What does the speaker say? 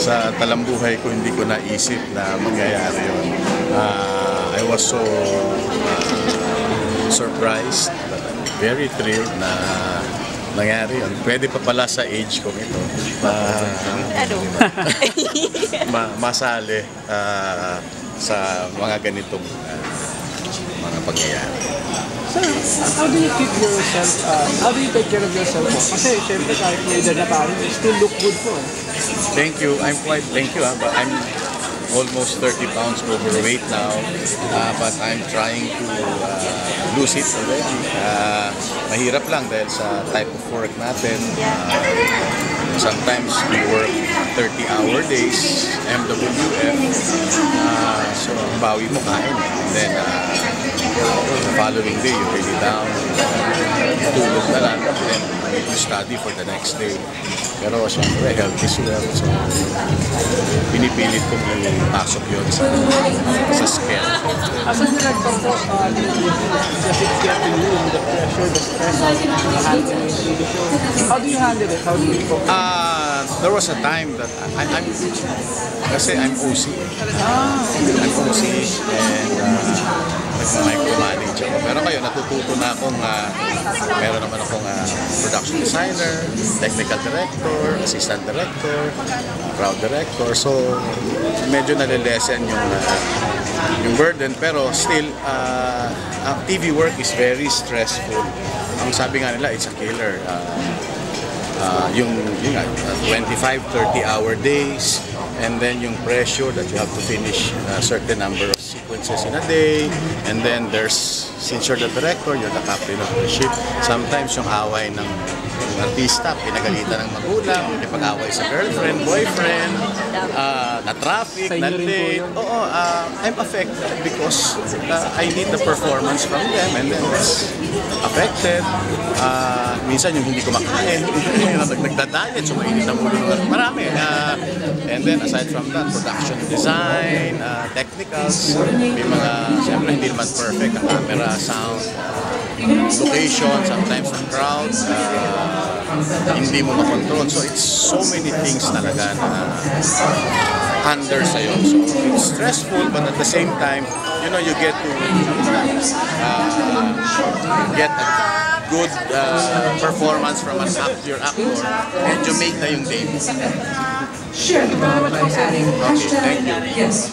sa talambuhay ko hindi ko naisip na mangyayari yun. I was so surprised, but I'm very thrilled na nangyari yun. Pwede pa pala sa age ko ito masali sa mga ganitong mga pangyayari. So, how do you keep yourself, how do you take care of yourself po? Kasi syempre kahit may edad na parang, you still look good po. Thank you. Thank you. But I'm almost 30 pounds overweight now. But I'm trying to lose it already. Mahirap lang dahil sa type of work natin. Sometimes we work 30-hour days, MWF. So, ang bawi mo kain. And then, the following day, you're really down. Tulog na lang. And then, you study for the next day. Pero, syempre, health is well. So, pinipilit kong ipasok yun sa scale. As a director po, does it get to you, the pressure, the stress of handling the show? How do you handle it? How do you cope? There was a time that kasi I'm OC. I'm OC and nag-micromanage ako. Pero ngayon, natututo na akong meron naman akong production designer, technical director, assistant director, crowd director. So, medyo nalilesen yung burden. Pero still, TV work is very stressful. Ang sabi nga nila, it's a killer. Yung 25-30 hour days, and then yung pressure that you have to finish a certain number of sequences in a day, and then since you're the director, you're the captain of the ship, sometimes yung away ng artista, pinagalitan ng magulang, pag-away sa girlfriend, boyfriend, na traffic, na late. Oo, I'm affected because I need the performance from them, and then it's affected. Minsan yung hindi ko makain, nagda-diet, so mainit na ulo. Marami. And then aside from that, production design, technicals, may mga, siyempre hindi naman perfect ang camera, sound, location, sometimes the crowd, hindi mo makontrol. So it's so many things talaga na under sa'yo. So it's stressful, but at the same time, you get to get a good performance from your actor, and you make na yung day mo. Sure. Okay, thank you. Yes.